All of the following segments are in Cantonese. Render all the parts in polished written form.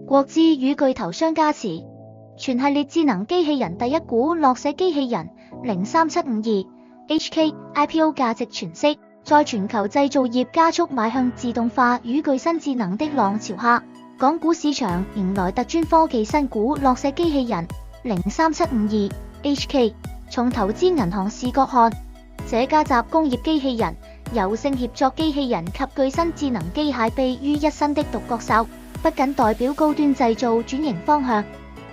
國資與巨頭相加持，全系列智能機器人第一股樂寫機器人03752HK IPO 價值詮釋，在全球製造業加速邁向自動化與具新智能的浪潮下，港股市場迎來特專科技新股樂寫機器人03752HK。從投資銀行視角看，這家集工業機器人、柔性協作機器人及具新智能機械臂於一身的獨角獸，不僅代表高端製造轉型方向，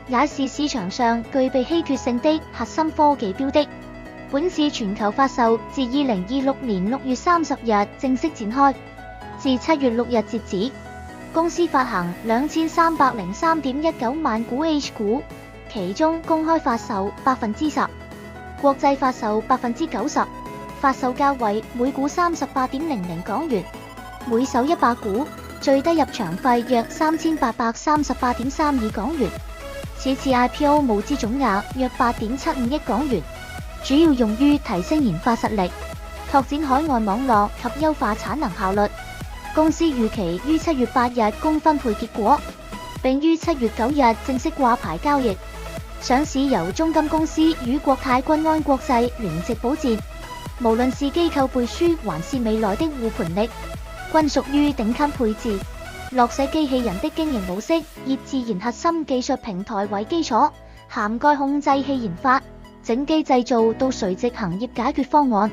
也是市場上具備稀缺性的核心科技標的。本次全球發售自2026年6月30日正式展開，至7月6日截止。公司發行2303.19萬股 H 股，其中公開發售10%，國際發售90%，發售價為每股38.00港元，每手100股，最低入場費約3838.32港元。此次 IPO 募資總額約8.75億港元，主要用於提升研發實力、拓展海外網絡及優化產能效率。公司預期於7月8日公分配結果，並於7月9日正式掛牌交易。上市由中金公司與國泰君安國際聯席保薦，無論是機構背書還是未來的護盤力，均屬於頂級配置。樂寫機器人的經營模式以自研核心技術平台為基礎，涵蓋控制器研發、整機製造到垂直行業解決方案。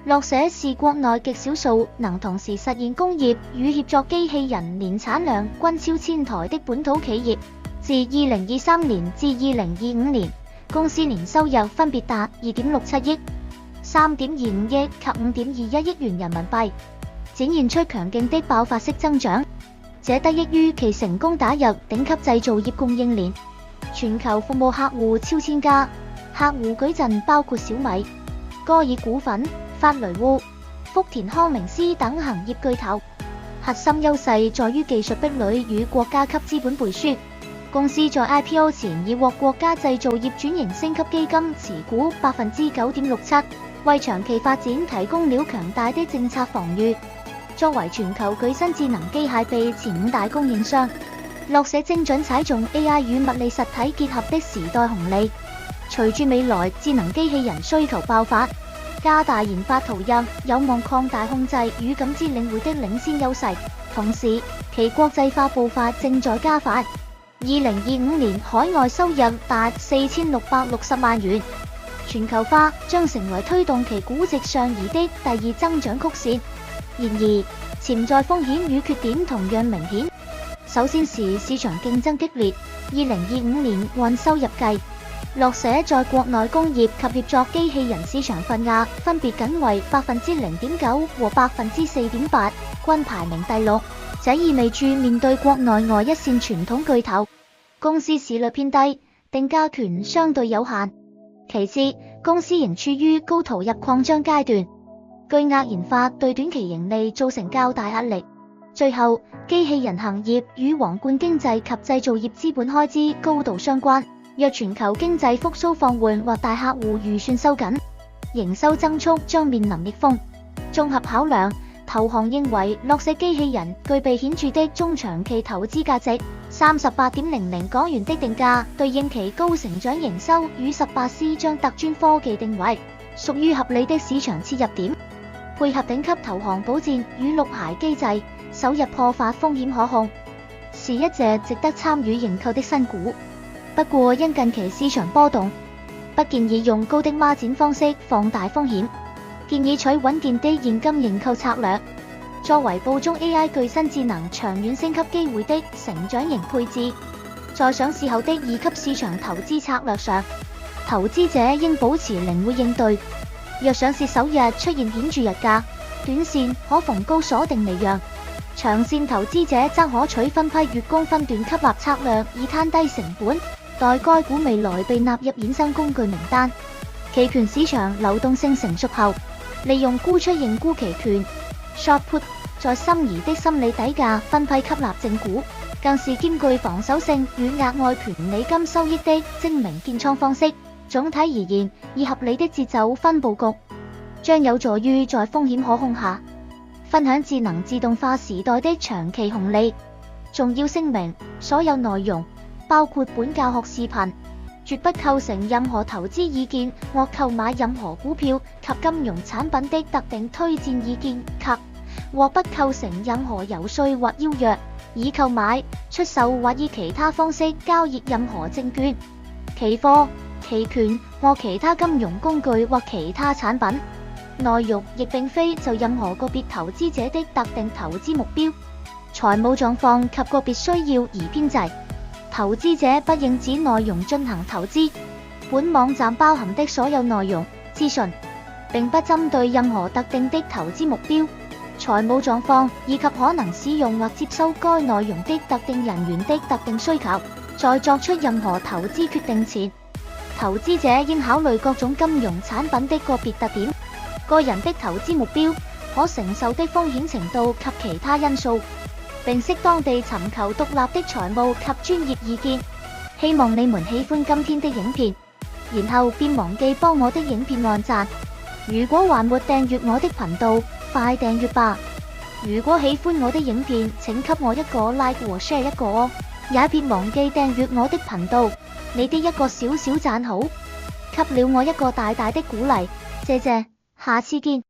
樂寫是國內極少數能同時實現工業與協作機器人年產量均超1000台的本土企業。自2023年至2025年，公司年收入分別達2.67億、3.25億及5.21億元人民幣，展現出強勁的爆發式增長。這得益於其成功打入頂級製造業供應鏈，全球服務客戶超1000家，客戶矩陣包括小米、歌爾股份、法雷沃、福田康明斯等行業巨頭。核心優勢在於技術壁壘與國家級資本背書。公司在 IPO 前已獲國家製造業轉型升級基金持股9.67%，為長期發展提供了強大的政策防禦。作為全球具新智能機械臂前5大供應商，樂寫精準踩中 AI 與物理實體結合的時代紅利。隨住未來智能機器人需求爆發，加大研發投入，有望擴大控制與感知領域的領先優勢。同時，其國際化步伐正在加快。2025年海外收入達4660萬元，全球化將成為推動其估值上移的第二增長曲線。然而，潛在風險與缺點同樣明顯。首先是市場競爭激烈。2025年按收入計，樂寫在國內工業及協作機器人市場份額分別僅為0.9%和4.8%，均排名第6。這意味住面對國內外一線傳統巨頭，公司市率偏低，定價權相對有限。其次，公司仍處於高投入擴張階段，巨額研發對短期盈利造成較大壓力。最後，機器人行業與宏觀經濟及製造業資本開支高度相關，若全球經濟復甦放緩或大客戶預算收緊，營收增速將面臨逆風。綜合考量，投行認為樂寫機器人具備顯著的中長期投資價值，38.00港元的定價對應其高成長營收與18C 將特專科技定位，屬於合理的市場切入點。配合頂級投行保薦與綠牌機制，首日破發風險可控，是一隻值得參與認購的新股。不過因近期市場波動，不建議用高的孖展方式放大風險，建議取穩健的現金認購策略。作為捕捉 AI 具新智能長遠升級機會的成長型配置，在上市後的2級市場投資策略上，投資者應保持靈活應對。若上市首日出現顯著日價，短線可逢高鎖定離讓，長線投資者則可取分批月供分段吸納策略，以攤低成本，待該股未來被納入衍生工具名單。期權市場流動性成熟後，利用沽出認沽期權 short put， 在心儀的心理底價分批吸納正股，更是兼具防守性與額外權利金收益的精明建倉方式。總體而言，以合理的節奏分佈局，將有助於在風險可控下，分享智能自動化時代的長期紅利。仲要聲明，所有內容，包括本教學視頻，絕不構成任何投資意見或購買任何股票及金融產品的特定推薦意見及或不構成任何遊說或邀約，以購買、出售或以其他方式交易任何證券、期貨、期權或其他金融工具或其他產品。內容亦並非就任何個別投資者的特定投資目標、財務狀況及個別需要而編製。投資者不應指內容進行投資。本網站包含的所有內容、資訊，並不針對任何特定的投資目標、財務狀況以及可能使用或接收該內容的特定人員的特定需求。在作出任何投資決定前，投資者應考慮各種金融產品的個別特點、個人的投資目標、可承受的風險程度及其他因素，並適當地尋求獨立的財務及專業意見。希望你們喜歡今天的影片，然後別忘記幫我的影片按讚。如果還沒訂閱我的頻道，快訂閱吧。如果喜歡我的影片，請給我一個 like 和 share 一個哦。也別忘記訂閱我的頻道，你的一個小小讚好，給了我一個大大的鼓勵，謝謝，下次見。